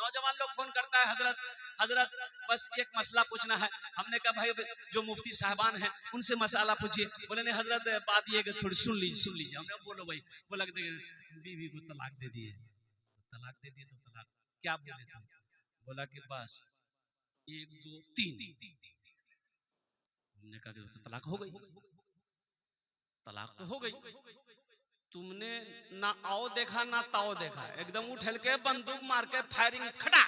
नौजवान लोग फोन करता है, हजरत हजरत बस एक मसला पूछना है। हमने कहा भाई जो मुफ्ती साहबान हैं उनसे मसाला पूछिए। बोले नहीं हजरत बात ये थोड़ी सुन लीजिए। हमने बोलो भाई। बोला बीवी को तलाक दे दिए। तलाक दे दिए तो तलाक क्या बोले तुम? बोला कि बस 1 2 3। हमने कहा तो तलाक हो गई। तलाक तो हो गई। तुमने ना आओ देखा ना ताओ देखा, एकदम उठल के बंदूक मार के फायरिंग खड़ा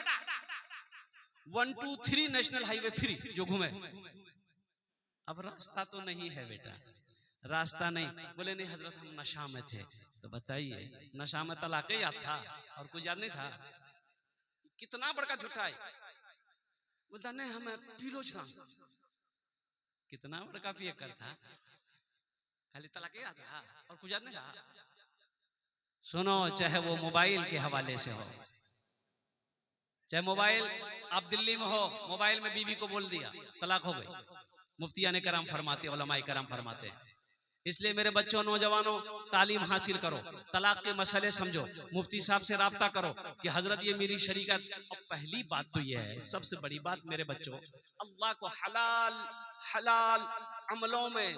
1 2 3 नेशनल हाईवे फ्री जो घूमे। अब रास्ता तो नहीं है बेटा, रास्ता नहीं। बोले नहीं हजरत हम नशा में थे। तो बताइए नशा में तलाक याद था और कुछ याद नहीं था? कितना बड़का झूठा है। बोलता नहीं हमें पीलो छा। कितना बड़का पियकर था, खाली तलाक याद था और कुछ याद नहीं था। सुनो, चाहे वो मोबाइल के हवाले से हो, चाहे मोबाइल आप दिल्ली में हो, मोबाइल में बीवी को बोल दिया तलाक हो गई। मुफ्तियाने कराम फरमाते, उलमाए कराम फरमाते हैं। इसलिए मेरे बच्चों नौजवानों तालीम हासिल करो, तलाक के मसले समझो, मुफ्ती साहब से राब्ता करो कि हजरत ये मेरी शरीयत। और पहली बात तो ये है, सबसे बड़ी बात मेरे बच्चों, अल्लाह को हलाल हलाल अमलों में,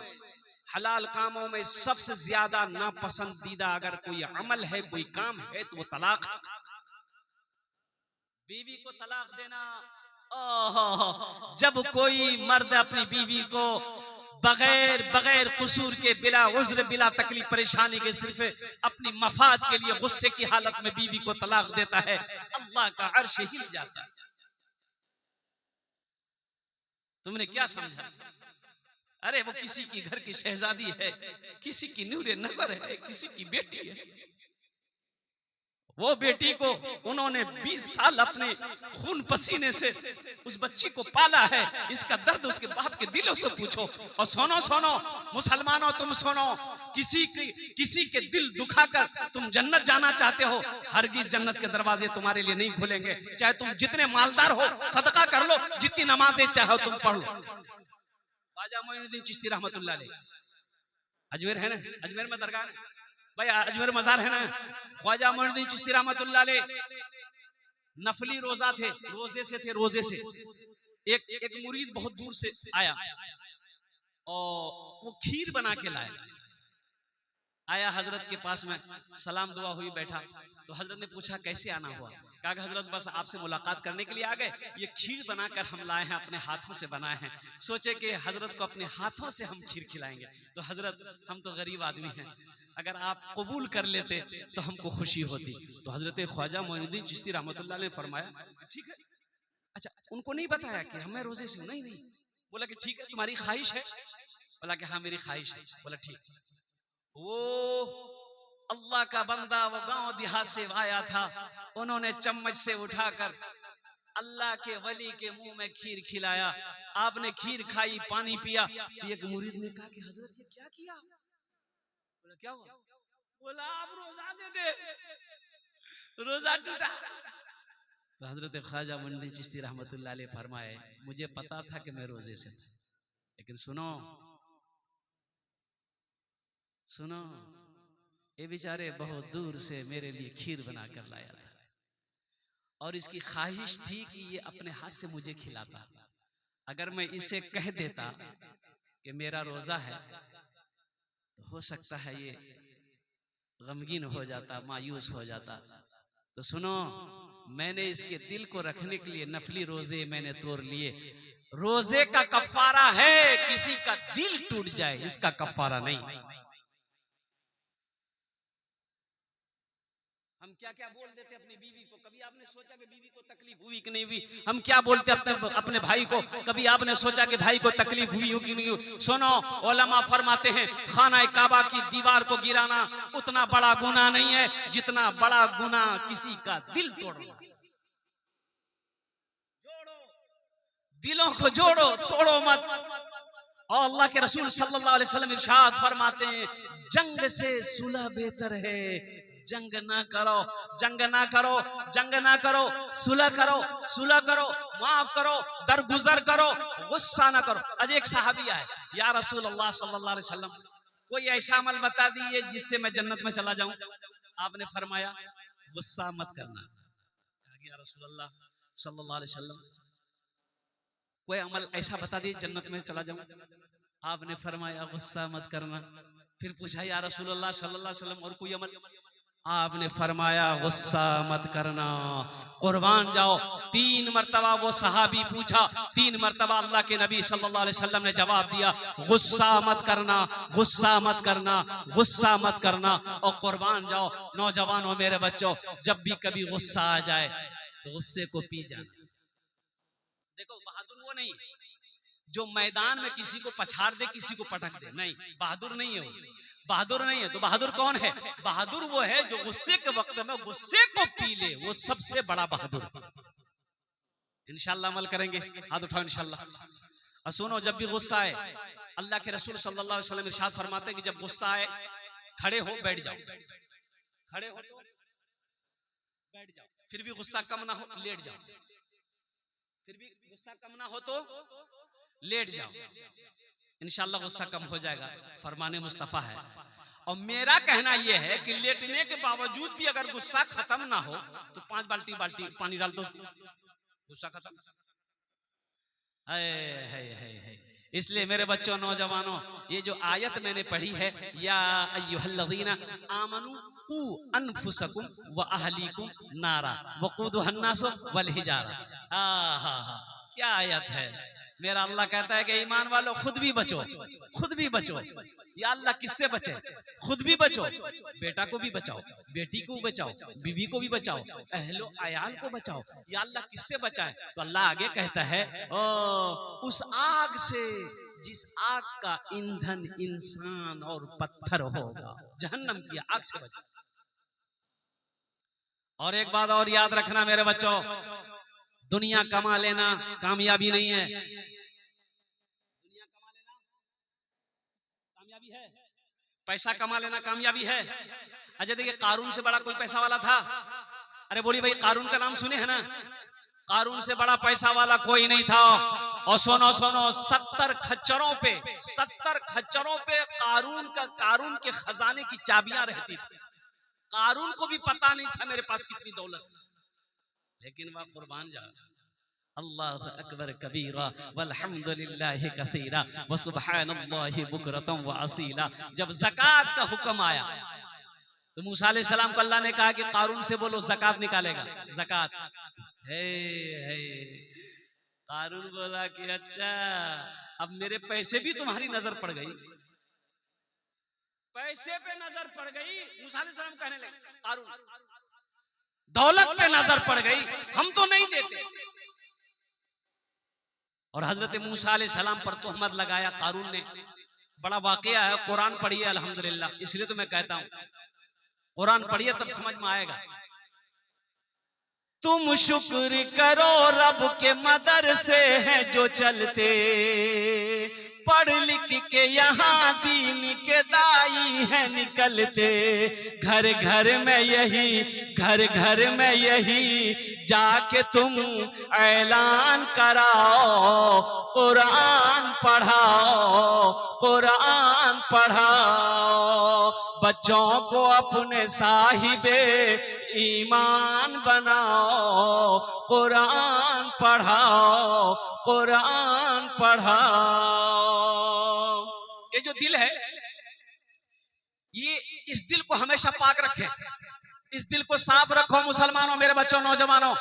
हलाल कामों में सबसे ज्यादा नापसंदीदा अगर कोई अमल है, कोई काम है तो वो तलाक। बीवी को तलाक देना, जब कोई मर्द अपनी बीवी को बगैर कसूर के, बिला उज्र बिला तकलीफ परेशानी के, सिर्फ अपनी मफाद के लिए गुस्से की हालत में बीवी को तलाक देता है, अल्लाह का अर्श हिल जाता है। तुमने क्या समझा? अरे वो किसी की घर की शहजादी है, किसी की नूरे नजर है, किसी की बेटी है। वो बेटी को उन्होंने 20 साल अपने खून पसीने से उस बच्ची को पाला है। इसका दर्द उसके बाप के दिलों से पूछो। और सुनो मुसलमानों, तुम सुनो, किसी के दिल दुखाकर तुम जन्नत जाना चाहते हो, हरगिज जन्नत के दरवाजे तुम्हारे लिए नहीं खुलेंगे। चाहे तुम जितने मालदार हो, सदका कर लो, जितनी नमाजें चाहो तुम पढ़ लो। ख्वाजा मोइनुद्दीन चिश्ती रहमतुल्लाह अलैह अजमेर है ना, अजमेर में दरगाह है भाई, अजमेर मजार है ना। ख्वाजा मोइनुद्दीन चिश्ती रहमतुल्लाह अलैह नफली रोजा थे, रोजे से एक मुरीद बहुत दूर से आया और वो खीर बना के आया हजरत के पास में, सलाम दुआ हुई, बैठा। तो हजरत ने पूछा कैसे आना हुआ? कहा हजरत बस आपसे मुलाकात करने के लिए आ गए, ये खीर बनाकर हम लाए हैं, अपने हाथों से बनाए हैं, सोचे कि हजरत को अपने हाथों से हम खीर खिलाएंगे। तो हजरत हम तो गरीब आदमी हैं, अगर आप कबूल कर लेते तो हमको खुशी होती। तो हजरत ख्वाजा मोइनुद्दीन चिश्ती रहमतुल्लाह ने फरमाया ठीक है। अच्छा, उनको नहीं बताया कि हमें रोजे से नहीं। बोला कि ठीक है, तुम्हारी ख्वाहिश है? बोला कि हाँ मेरी ख्वाहिश है। बोला ठीक। वो अल्लाह का बंदा वो गांव देहात से आया था, उन्होंने चम्मच से उठाकर अल्लाह के वली के मुंह में खीर खिलाया। आपने खीर खाई, पानी पिया। तो एक मुरीद ने कहा कि हजरत ये क्या किया? बोला क्या हुआ? बोला आप रोजा दे दे, रोजा टूटा। तो हजरत ख्वाजा मोइनुद्दीन चिश्ती रहमतुल्लाह अलैह फरमाए मुझे पता था कि मैं रोजे से था, लेकिन सुनो ये बेचारे बहुत दूर से मेरे लिए खीर बनाकर लाया था और इसकी ख्वाहिश थी कि ये अपने हाथ से मुझे खिलाता। अगर मैं इसे कह देता कि मेरा रोजा है तो हो सकता है ये गमगीन हो जाता, मायूस हो जाता। तो सुनो, मैंने इसके दिल को रखने के लिए नफली रोजे मैंने तोड़ लिए। रोजे का कफारा है किसी का दिल टूट जाए, इसका कफारा नहीं। हम क्या क्या बोल देते अपनी बीवी को, कभी आपने सोचा कि बीवी को तकलीफ हुई कि नहीं हुई? हम क्या बोलते अपने भाई को, कभी आपने सोचा कि भाई को तकलीफ हुई हो कि नहीं हुई? सुनो, उलमा फरमाते हैं खाना काबा की दीवार को गिराना उतना बड़ा गुनाह नहीं है जितना बड़ा गुनाह किसी का दिल तोड़ना। जोड़ो, दिलों को जोड़ो, तोड़ो मत। और अल्लाह के रसूल सल्लल्लाहु अलैहि वसल्लम इरशाद फरमाते हैं जंग से सुलह बेहतर है। जंग ना करो, जंग ना करो, जंग ना करो, सुलह करो, सुलह करो, माफ करो, दरगुजर करो, गुस्सा ना करो। आज एक सहाबी आए, या रसूल अल्लाह सल्लल्लाहु अलैहि वसल्लम कोई ऐसा अमल बता दीजिए जिससे मैं जन्नत में चला जाऊं। आपने फरमाया गुस्सा मत करना। या रसूल अल्लाह सल्लल्लाहु अलैहि वसल्लम, कोई अमल ऐसा बता दिए जन्नत में चला जाऊं। आपने फरमाया गुस्सा मत करना। फिर पूछा या रसूल अल्लाह सल्लल्लाहु अलैहि वसल्लम और कोई अमल? आपने फरमाया गुस्सा मत करना, कुर्बान जाओ। 3 मरतबा वो सहाबी पूछा, 3 मरतबा अल्लाह के नबी सल्लल्लाहु अलैहि वसल्लम ने जवाब दिया, गुस्सा मत करना, गुस्सा मत करना, गुस्सा मत करना और कुर्बान जाओ। नौजवानों मेरे बच्चों, जब भी कभी गुस्सा आ जाए तो गुस्से को पी जाना। देखो बहादुर वो नहीं जो मैदान में किसी को पछाड़ दे, किसी को पटक दे, नहीं, बहादुर नहीं है वो, बहादुर नहीं है। तो बहादुर कौन है? बहादुर वो है जो गुस्से के वक्त में गुस्से को पी ले, वो सबसे बड़ा बहादुर है। इंशाल्लाह अमल करेंगे, हाथ उठाओ इंशाल्लाह। और सुनो, जब भी गुस्सा आए, अल्लाह के रसूल सल्लल्लाहु अलैहि वसल्लम इरशाद फरमाते हैं कि जब गुस्सा आए खड़े हो बैठ जाओ, खड़े हो तो बैठ जाओ, फिर भी गुस्सा कम ना हो लेट जाओ, फिर भी गुस्सा कम ना हो तो लेट जाओ, इंशाल्लाह गुस्सा कम हो जाएगा। फरमाने मुस्तफा है। और मेरा कहना यह है कि लेटने के बावजूद भी अगर गुस्सा खत्म ना हो तो 5 बाल्टी पानी डाल दो, गुस्सा खत्म। है। इसलिए मेरे बच्चों, नौजवानों, ये जो आयत मैंने पढ़ी है, या अय्युहल्लज़ीना आमनू कू अनफुसकुम व अहलीकुम नारा वक़ूदुहन नासु वल हिजारा, क्या आयत है। मेरा अल्लाह कहता है कि ईमान वालों खुद भी बचो, खुद भी बचो। या अल्लाह किससे बचे? खुद भी बचो, बेटा को भी बचाओ, बेटी को बचाओ, बीवी को भी बचाओ, अहलो अयाल को बचाओ। या अल्लाह किससे बचाए? तो अल्लाह आगे कहता है उस आग से जिस आग का ईंधन इंसान और पत्थर होगा, जहन्नम की आग से बचाओ। और एक बात और याद रखना मेरे बच्चों, दुनिया कमा लेना कामयाबी नहीं है। दुनिया कमा लेना कामयाबी है, पैसा कमा लेना कामयाबी है। अच्छा देखिए, कारून से बड़ा कोई पैसा वाला था? अरे बोली भाई, कारून का नाम सुने हैं ना? कारून से बड़ा पैसा वाला कोई नहीं था। और सुनो 70 खच्चरों पे कारून के खजाने की चाबियां रहती थी। कारून को भी पता नहीं था मेरे पास कितनी दौलत है, लेकिन वह कुर्बान जा। अल्लाह अकबर कबीरा वल्हम्दुलिल्लाहि कसीरा व सुब्हानल्लाहि बुकरतम व असीला। जब ज़कात का हुक्म आया तो मूसा अलैहिस्सलाम को अल्लाह ने कहा कि कारून से बोलो ज़कात निकालेगा। ज़कात है। कारून बोला कि अच्छा, अब मेरे पैसे भी तुम्हारी नजर पड़ गई, पैसे पे नजर पड़ गई। मूसा अलैहिस्सलाम कहने लगे, कारून दौलत पे नजर पड़ गई, हम तो नहीं देते। और हजरत मूसा अलैहिस्सलाम पर तोहमत लगाया कारून ने। बड़ा वाकया है, कुरान पढ़िए अल्हम्दुलिल्लाह। इसलिए तो मैं कहता हूं कुरान पढ़िए तब समझ में आएगा। तुम शुक्र करो रब के मदरसे हैं जो चलते, पढ़ लिख के यहाँ दीन के दाई है निकलते। घर घर में यही जाके तुम ऐलान कराओ, कुरान पढ़ाओ, बच्चों को अपने साहिबे ईमान बनाओ, कुरान पढ़ाओ। ये जो दिल है, ये इस दिल को हमेशा पाक रखें, इस दिल को साफ रखो मुसलमानों, मेरे बच्चों, नौजवानों।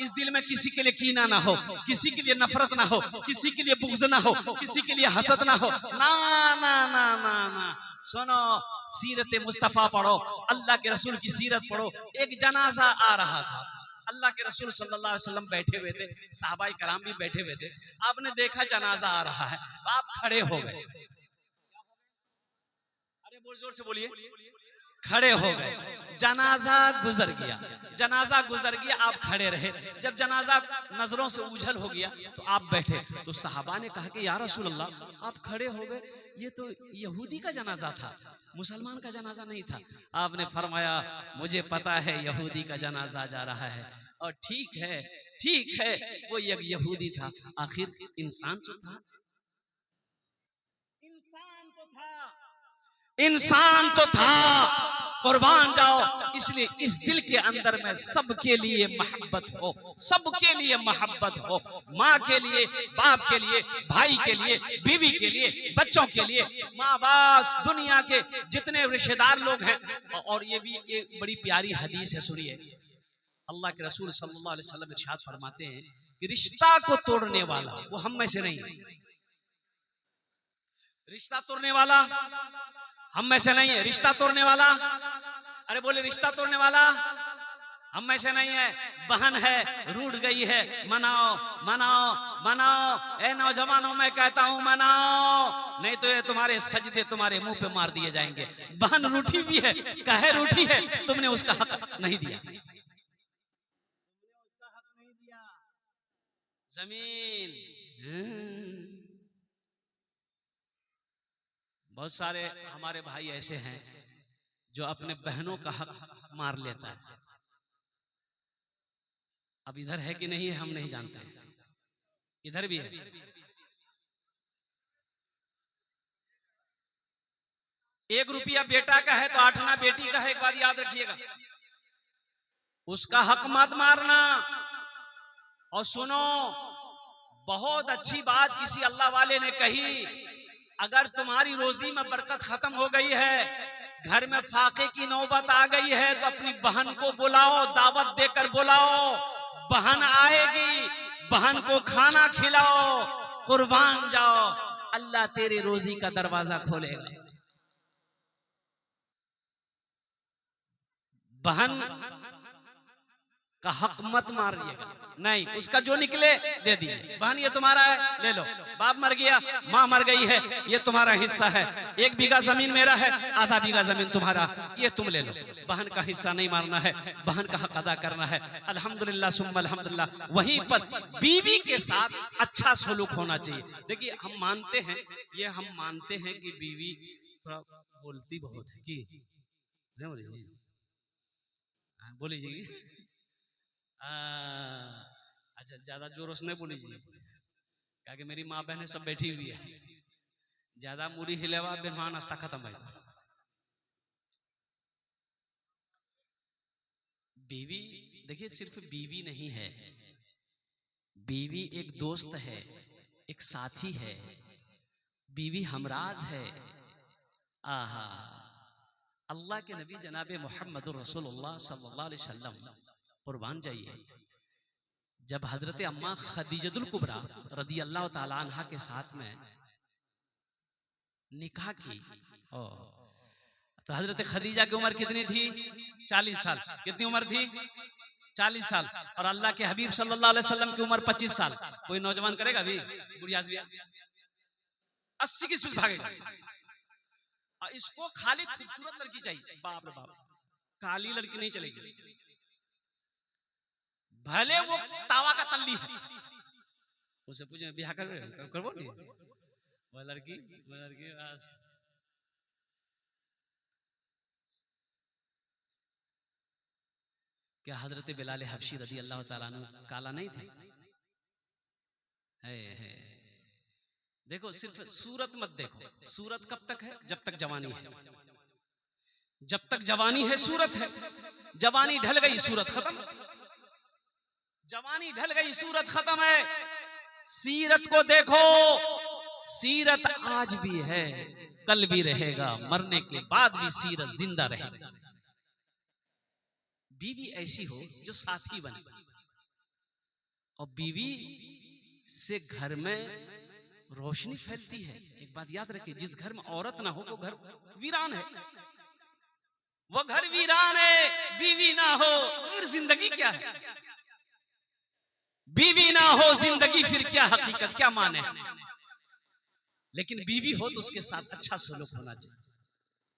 इस दिल में किसी के लिए कीना ना हो, किसी के लिए नफरत ना हो, किसी के लिए बुग़्ज़ ना हो, किसी के लिए हसद ना हो। ना ना ना ना ना। सुनो, सीरत मुस्तफा पढ़ो, अल्लाह के रसूल की सीरत पढ़ो। एक जनाजा आ रहा था, अल्लाह के रसूल सल्लल्लाहु अलैहि वसल्लम बैठे हुए थे, सहाबाए कराम भी बैठे हुए थे। आपने देखा जनाजा आ रहा है तो आप खड़े हो गए। अरे बोल जोर से बोलिए, खड़े हो गए। जनाजा गुजर गया, आप खड़े रहे। जब जनाजा नजरों से उछल हो गया तो आप बैठे। तो सहाबा ने कहा कि या रसूल अल्लाह, आप खड़े हो गए, ये तो यहूदी का जनाजा था, मुसलमान का जनाजा नहीं था। आपने फरमाया, मुझे पता है यहूदी का जनाजा जा रहा है, और ठीक है वो एक यहूदी था, आखिर इंसान तो था, इंसान तो था, कुर्बान जाओ। इसलिए इस दिल के अंदर में सबके लिए मोहब्बत हो, सबके लिए मोहब्बत हो, माँ के लिए, बाप के लिए, भाई के लिए, बीवी के लिए, बच्चों के लिए, माँ बाप, दुनिया के जितने रिश्तेदार लोग हैं। और ये भी एक बड़ी प्यारी हदीस है, सुनिए। अल्लाह के रसूल सल्लल्लाहु अलैहि वसल्लम इरशाद फरमाते हैं कि रिश्ता को तोड़ने वाला वो हम में से नहीं है। रिश्ता तोड़ने वाला हम में से नहीं है। रिश्ता तोड़ने वाला, अरे बोले रिश्ता तोड़ने वाला हम में से नहीं है। बहन है, रूठ गई है, मनाओ मनाओ मनाओ। ए नौजवानों, मैं कहता हूं मनाओ, नहीं तो ये तुम्हारे सजदे तुम्हारे मुंह पे मार दिए जाएंगे। बहन रूठी भी है, कहे रूठी है, तुमने उसका हक नहीं दिया, जमीन। बहुत सारे हमारे भाई ऐसे हैं जो अपने बहनों का हक मार लेता है। अब इधर है कि नहीं है हम नहीं जानते, इधर भी है। 1 रुपया बेटा का है तो 8 आना बेटी का है। एक बात याद रखिएगा, उसका हक मत मारना। और सुनो, बहुत अच्छी बात किसी अल्लाह वाले ने कही, अगर तुम्हारी रोजी में बरकत खत्म हो गई है, घर में फाके की नौबत आ गई है, तो अपनी बहन को बुलाओ, दावत देकर बुलाओ। बहन आएगी, बहन को खाना खिलाओ, कुर्बान जाओ, अल्लाह तेरे रोजी का दरवाजा खोलेगा। बहन का हक मत मारिएगा, नहीं, उसका जो निकले दे दिए। बहन ये तुम्हारा है, ले लो। बाप मर गया, माँ मर गई है, ये तुम्हारा हिस्सा है। 1 बीघा जमीन मेरा है, आधा बीघा जमीन तुम्हारा, ये तुम ले लो। बहन का हिस्सा नहीं मारना है, बहन का हक अदा करना है। अल्हम्दुलिल्लाह सुम्मा अल्हम्दुलिल्लाह। वहीं पर बीवी के साथ अच्छा सलूक होना चाहिए। देखिए, हम मानते हैं, ये हम मानते हैं कि बीवी थोड़ा बोलती बहुत है कि बोलीजिए। अच्छा, ज्यादा जोरों से नहीं बोलीजिए, क्या कि मेरी माँ बहनें सब बैठी हुई है। ज्यादा मुरी हिलेवा बेरमान नाश्ता खत्म है। बीवी, देखिए, सिर्फ बीवी नहीं है, बीवी एक दोस्त है, एक साथी है, बीवी हमराज है। आहा, अल्लाह के नबी जनाबे मोहम्मद रसूलुल्लाह सल्लल्लाहु अलैहि वसल्लम, कुर्बान जाइए, जब हजरत अम्मा खदीजतुल कुबरा रदी अल्लाह ताला अन्हा के साथ में निकाह की, तो हजरत खदीजा की उम्र कितनी थी? 40 साल। कितनी उम्र थी? 40 साल। और अल्लाह के हबीब सल्लल्लाहु अलैहि वसल्लम की उम्र 25 साल। कोई नौजवान करेगा अभी? बुढ़िया 80 की स्पीड भागेगा। इसको खाली खूबसूरत लड़की चाहिए, बाप रे बाप, काली लड़की नहीं चलेगी, भले वो तावा का तल्ली है। उसे पूछे ब्याह करबो नहीं, वो लड़की क्या हजरत बिलाल हबशी रदी अल्लाह ताला अन्हु काला नहीं थे? है। देखो, सिर्फ सूरत मत देखो, सूरत कब तक है? जब तक जवानी है। जब तक जवानी है सूरत है, जवानी ढल गई सूरत खत्म। जवानी ढल गई सूरत खत्म है। सीरत को देखो, सीरत आज भी है, कल भी रहेगा, मरने के बाद भी सीरत जिंदा रहेगा। बीवी ऐसी हो जो साथी बने, और बीवी से घर में रोशनी फैलती है। एक बात याद रखिए, जिस घर में औरत ना हो वो घर वीरान है, वो घर वीरान है। बीवी ना हो फिर जिंदगी क्या है? बीवी ना हो जिंदगी फिर क्या हकीकत, क्या माने? लेकिन बीवी हो तो उसके साथ अच्छा सलूक होना चाहिए।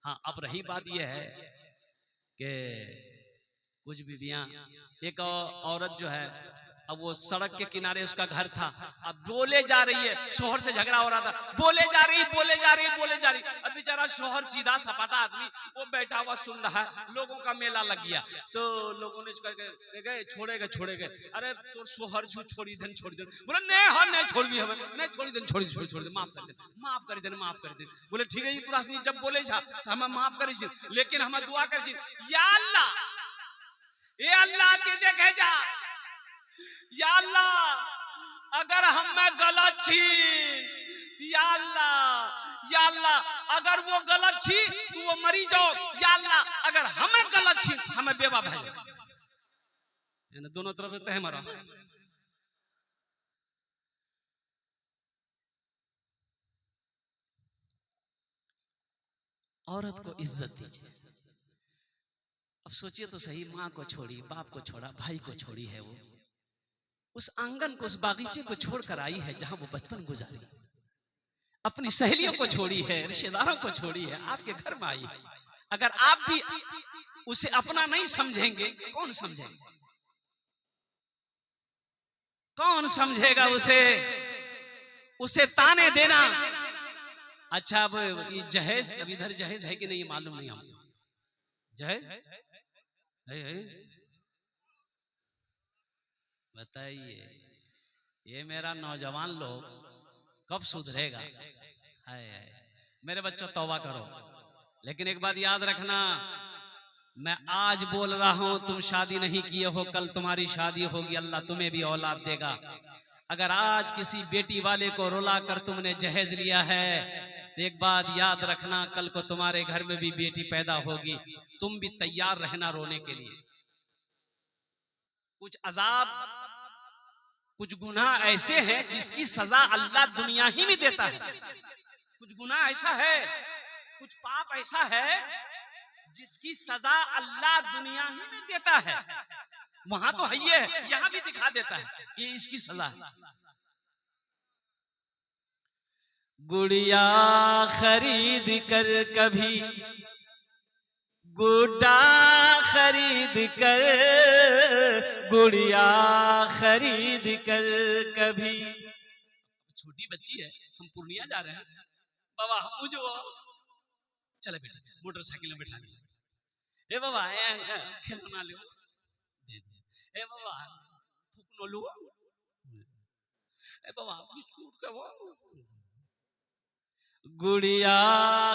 हाँ, अब रही बात यह है कि कुछ बीवियां, एक औरत जो है अब वो सड़क के किनारे उसका घर था। अब बोले जा रही है, शोहर से झगड़ा हो रहा था, बोले जा रही बोले जा रही बोले जा रही। अब बेचारा शोहर सीधा सपाटा आदमी वो बैठा हुआ सुन रहा है, लोगों का मेला लग गया। तो लोगों ने गए छोड़ेगा छोड़ेगा, अरे तो शोहर छोड़ी देन छोड़ी देन। बोले नहीं हाँ नहीं छोड़ दी हमें, नहीं छोड़ी देन छोड़ी छोड़ी छोड़ दे, माफ कर दे माफ कर दे माफ कर दे। बोले ठीक है जी तोरा जब बोले जा तो हमें माफ कर, लेकिन हमें दुआ कर या अल्लाह, ये अल्लाह के देखे जा, या अल्लाह अगर हमें गलत छी, या अल्लाह अगर वो गलत छी तो वो मरी जाओ, या अल्लाह अगर हमें गलत छी हमें बेवा भाई। दोनों तरफ से तह मरा। औरत को इज्जत दीजिए। अब सोचिए तो सही, माँ को छोड़ी, बाप को छोड़ा, भाई को छोड़ी है, वो उस आंगन को, उस बागीचे को छोड़कर आई है जहां वो बचपन गुजारी, अपनी सहेलियों को छोड़ी है, रिश्तेदारों को छोड़ी है, आपके घर में आई है। अगर आप भी उसे अपना नहीं समझेंगे, कौन समझेगा? कौन समझेगा उसे? उसे ताने देना। अच्छा अब जहेज, अब इधर जहेज है कि नहीं मालूम नहीं हमको। जहेज है? बताइए, ये मेरा नौजवान लोग कब सुधरेगा? है मेरे बच्चों तौबा करो। लेकिन एक बात याद रखना, मैं आज बोल रहा हूं, तुम शादी नहीं किए हो, कल तुम्हारी शादी होगी, अल्लाह तुम्हें भी औलाद देगा। अगर आज किसी बेटी वाले को रुला कर तुमने जहेज लिया है तो एक बात याद रखना, कल को तुम्हारे घर में भी बेटी पैदा होगी, तुम भी तैयार रहना रोने के लिए। कुछ अजाब, कुछ गुनाह ऐसे हैं जिसकी सजा अल्लाह दुनिया ही में देता है। कुछ गुनाह ऐसा है, कुछ पाप ऐसा है जिसकी सजा अल्लाह दुनिया ही में देता है। वहां तो है ये, यहां भी दिखा देता है ये इसकी सजा है। गुड़िया खरीद कर कभी गुड्डा खरीद कर, गुड़िया खरीद कर कभी। छोटी बच्ची है, हम पूर्णिया जा रहे हैं, बाबा हम जो चले बेटा मोटरसाइकिल में बैठा लिया, ए बाबा खिलौना लो दे दे, ए बाबा फूकनो लो, ए बाबा बिस्कुट का वो। गुड़िया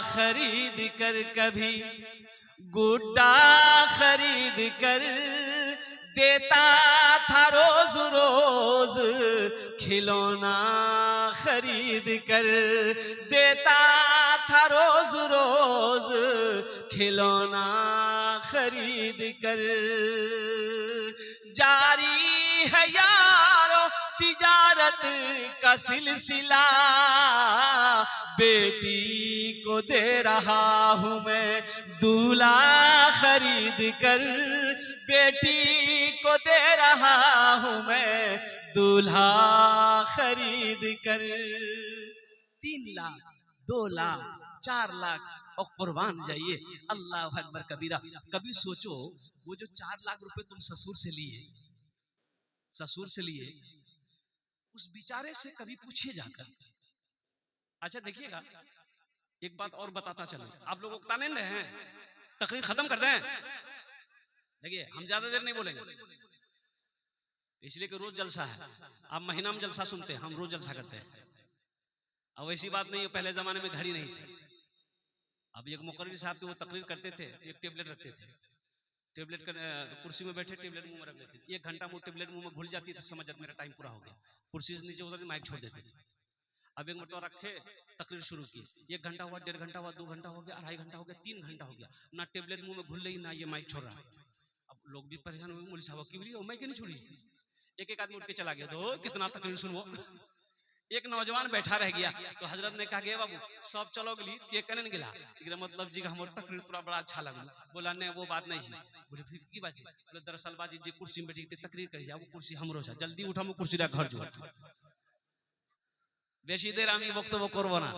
खरीद कर कभी गुड्डा खरीद कर देता था रोज रोज, खिलौना खरीद कर देता था रोज रोज, खिलौना खरीद कर। जारी है यारो तिजारत का सिलसिला, बेटी को दे रहा हूं मैं दूल्हा खरीद कर, बेटी को दे रहा हूं मैं दूल्हा खरीद कर। 3 लाख 2 लाख 4 लाख और कुर्बान जाइए। अल्लाह अकबर कबीरा। कभी सोचो वो जो 4 लाख रुपए तुम ससुर से लिए, उस बेचारे से कभी पूछिए जाकर। अच्छा देखिएगा, एक बात और बताता चलो, आप लोग उकताने नहीं रहे हैं, तकरीर खत्म कर रहे हैं। देखिए हम ज्यादा देर नहीं बोलेंगे, इसलिए कि रोज जलसा है। आप महीना में जलसा सुनते हैं, हम रोज जलसा करते हैं। अब ऐसी बात नहीं है, पहले जमाने में घड़ी नहीं थी। अब एक मुकर्रिर साहब थे, वो तकरीर करते थे, एक टेबलेट रखते थे, टेबलेट कुर्सी में बैठे टेबलेट मुंह में रख लेते थे। 1 घंटा मुंह टेबलेट मुंह में घुल जाती थी, समझ मेरा टाइम पूरा हो गया, कुर्सी से नीचे उतर माइक छोड़ देते थे। अब एक मतलब रखे, तकरीर शुरू की, 1 घंटा हुआ, 1.5 घंटा हुआ, 2 घंटा हो गया, 2.5 घंटा हो गया, 3 घंटा हो गया, ना टेबलेट मुंह में घुल रही ना ये माइक छोड़ रहा। अब लोग भी परेशान हुए, मौलवी साहब की बोली माइक नहीं छोड़ी। एक आदमी उठ के चला गया, तो कितना तकरीर सुनो। एक नौजवान बैठा रह गया, तो हजरत ने कहा कि बाबू सब चलो गली ये कने गिला, एकरा मतलब जी हमर तकरीर तोरा बड़ा अच्छा लगल। बोला नहीं वो बात नहीं है। बोले फिर की बात है? बोले दरअसल बाजी जी कुर्सी में बैठी थी तकरीर करी जा, वो कुर्सी हमरो छ, जल्दी उठा मु कुर्सी रा घर जो बेशी देर আমি বক্তব্য করব না,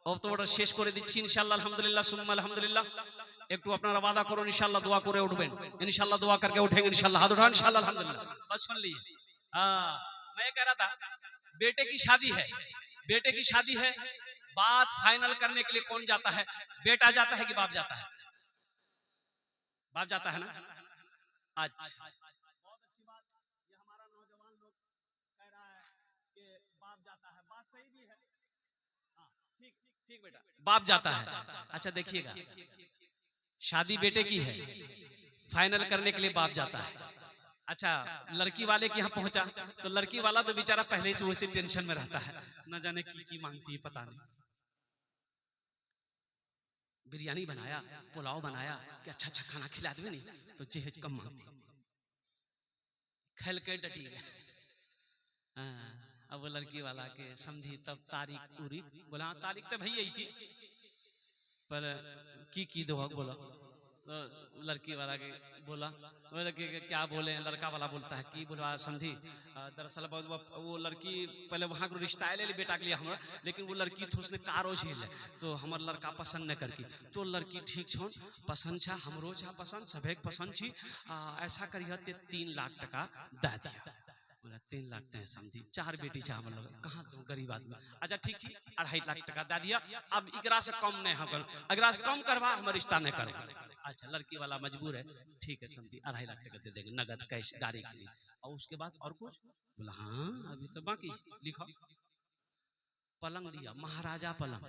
বক্তব্যটা শেষ করে দিচ্ছি ইনশাআল্লাহ। আলহামদুলিল্লাহ সুম্মা আলহামদুলিল্লাহ। একটু আপনারা ওয়াদা করুন ইনশাআল্লাহ দোয়া করে উঠবেন, ইনশাআল্লাহ দোয়া करके उठेंगे, इंशाल्लाह हाथ उठाओ, इंशाल्लाह अल्हम्दुलिल्लाह। बस सुन लिए हाँ, मैं कह रहा था बेटे की शादी है, बेटे की शादी है, बात फाइनल करने के लिए कौन जाता है? बेटा जाता है कि बाप जाता है? बाप जाता है ना। अच्छा, बहुत अच्छी बात। ये हमारा नौजवान लोग कह रहा है कि बाप जाता है, बात सही भी है। हाँ, ठीक ठीक बेटा, बाप जाता है। अच्छा देखिएगा, शादी बेटे की है, फाइनल करने के लिए बाप जाता है। अच्छा, लड़की वाले के यहाँ पहुंचा तो लड़की वाला तो बेचारा पहले से वैसे टेंशन में रहता है, न जाने की मांगती है, पता नहीं। बिरयानी बनाया, पुलाव बनाया कि अच्छा अच्छा खाना खिला दे नहीं तो जहेज कम मांगती, खेल के डटी गए। अब वो लड़की वाला के समझी, तब तारीख उरी बोला, हाँ तारीख तो भई थी, पर की दो बोला। तो लड़की वाला के बोला, लड़की के क्या बोले, लड़का वाला बोलता है कि बोला समझी, दरअसल वो लड़की पहले वहाँ को रिश्ता ले ली बेटा के लिए हमरा, लेकिन वो लड़की थोड़ी उसने कारो झेल तो हमार लड़का पसंद न करके, तो लड़की ठीक छो पसंद छा, हमरो छा पसंद, सभे पसंद छी, ऐसा करिए 3 लाख टका दे दिया। बोला 3 लाख नहीं समझी, 4 बेटी छा हम लोग, कहाँ तुम गरीब आदमी। अच्छा ठीक छी, 2.5 लाख टका दे दिया, अब एकरा से कम नहीं हम करो, अगरा से कम करवा हम रिश्ता नहीं करो। अच्छा लड़की वाला मजबूर है, ठीक है समझी, 2.5 लाख टका दे देंगे नगद कैश गाड़ी के लिए, और उसके बाद और कुछ? बोला हाँ अभी तो बाकी, लिखो। पलंग दिया, महाराजा पलंग।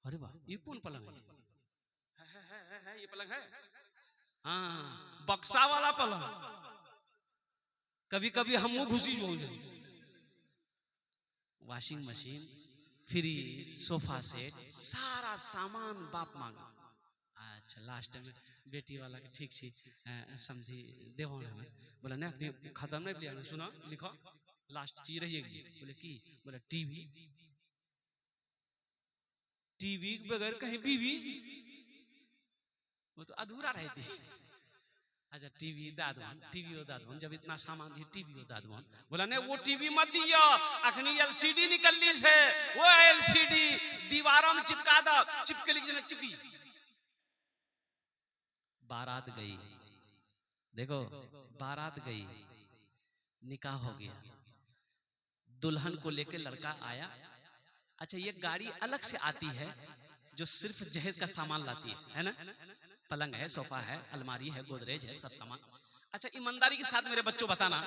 अरे वाह, ये कौन पलंग है? ये पलंग है, हाँ बक्सा वाला पलंग। कभी कभी हम घुसी जो washing machine, fridge, sofa set, सारा सामान बाप मांगा। अच्छा लास्ट में बेटी वाला के ठीक सी समझी देवो हमें, बोला नहीं खत्म नहीं लिया, सुना लिखो लास्ट चीज रही। बोले की? बोले टीवी, टीवी के बगैर कहीं बीवी, वो तो अधूरा रहती। अच्छा टीवी दादवन, टीवी हो दादवन, जब इतना सामान दिए टीवी हो दादवन। बोला नहीं वो टीवी मत दियो, अखनी एलसीडी निकलनी है, वो एलसीडी दीवारों में चिपका दो, चिपके लिख चिपकी। बारात गई, देखो बारात गई, निकाह हो गया, दुल्हन को लेकर लड़का आया। अच्छा ये गाड़ी अलग से आती है जो सिर्फ जहेज का सामान लाती है ना, पलंग है, सोफा है, अलमारी है, गोदरेज है, सब सामान। अच्छा ईमानदारी के साथ मेरे बच्चों बताना,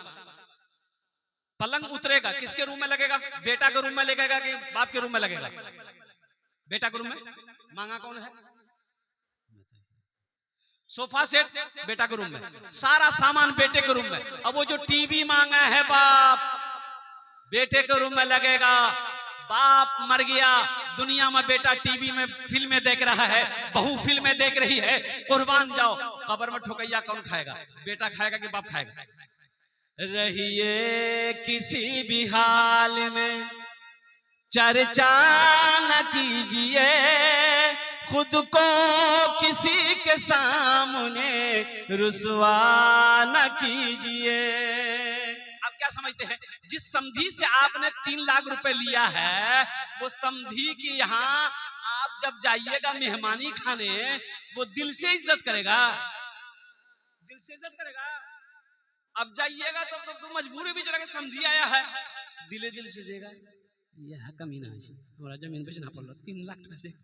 पलंग उतरेगा किसके रूम में लगेगा? बेटा के रूम में लगेगा कि बाप के रूम में लगेगा? बेटा के रूम में। मांगा कौन है? सोफा सेट बेटा के रूम में, सारा सामान बेटे के रूम में। अब वो जो टीवी मांगा है बाप, बेटे के रूम में लगेगा। बाप मर गया, दुनिया में बेटा टीवी में फिल्में देख रहा है, बहू फिल्में देख रही है, कुर्बान जाओ, कब्र में ठोकैया कौन खाएगा? बेटा खाएगा कि बाप खाएगा? रहिए किसी भी हाल में चर्चा न कीजिए, खुद को किसी के सामने रुसवा न कीजिए। आप क्या समझते हैं, जिस समधी से आपने 3 लाख रुपए लिया है, वो समधी की यहाँ आप जब जाइएगा मेहमानी खाने, वो दिल से इज्जत करेगा, दिल से इज्जत करेगा। अब जाइएगा तो मजबूरी भी चला, समधी आया है, दिले दिल से देगा, यह कमीना है, हमारा जमीन बेचना पड़ रहा, 3 लाख टका से।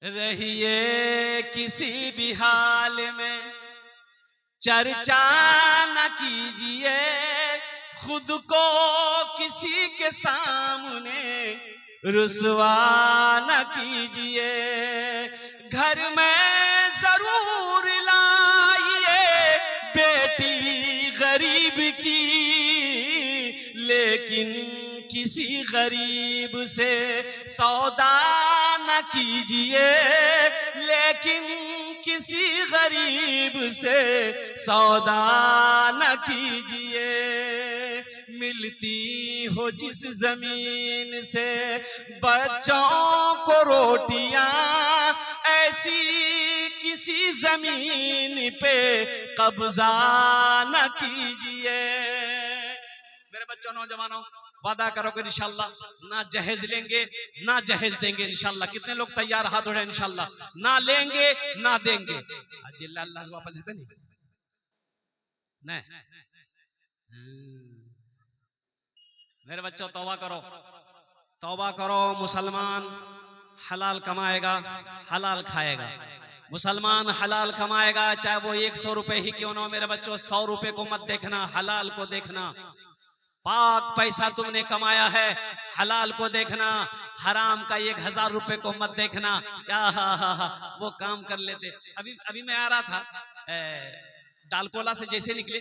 रहिए किसी भी हाल में चर्चा न कीजिए, खुद को किसी के सामने रुसवा न कीजिए। घर में जरूर लाइए बेटी गरीब की, लेकिन किसी गरीब से सौदा न कीजिए, लेकिन किसी गरीब से सौदा न कीजिए। मिलती हो जिस जमीन से बच्चों को रोटियां, ऐसी किसी जमीन पे कब्जा न कीजिए। मेरे बच्चों नौजवानों, वादा करो कि इंशाल्लाह ना जहेज लेंगे ना जहेज देंगे इंशाल्लाह। कितने लोग तैयार हाथ उठाए इंशाल्लाह? ना लेंगे ना देंगे। आज अल्लाह से वापस है नहीं, नहीं। मेरे बच्चों तौबा करो, तौबा करो। मुसलमान हलाल कमाएगा, हलाल खाएगा। मुसलमान हलाल कमाएगा, चाहे वो 100 रुपए ही क्यों ना हो। मेरे बच्चों 100 रुपए को मत देखना, हलाल को देखना। पाक पैसा तुमने कमाया है, हलाल को देखना। हराम का 1000 रुपए को मत देखना। क्या वो काम कर लेते। अभी अभी मैं आ रहा था दालकोला से जैसे निकले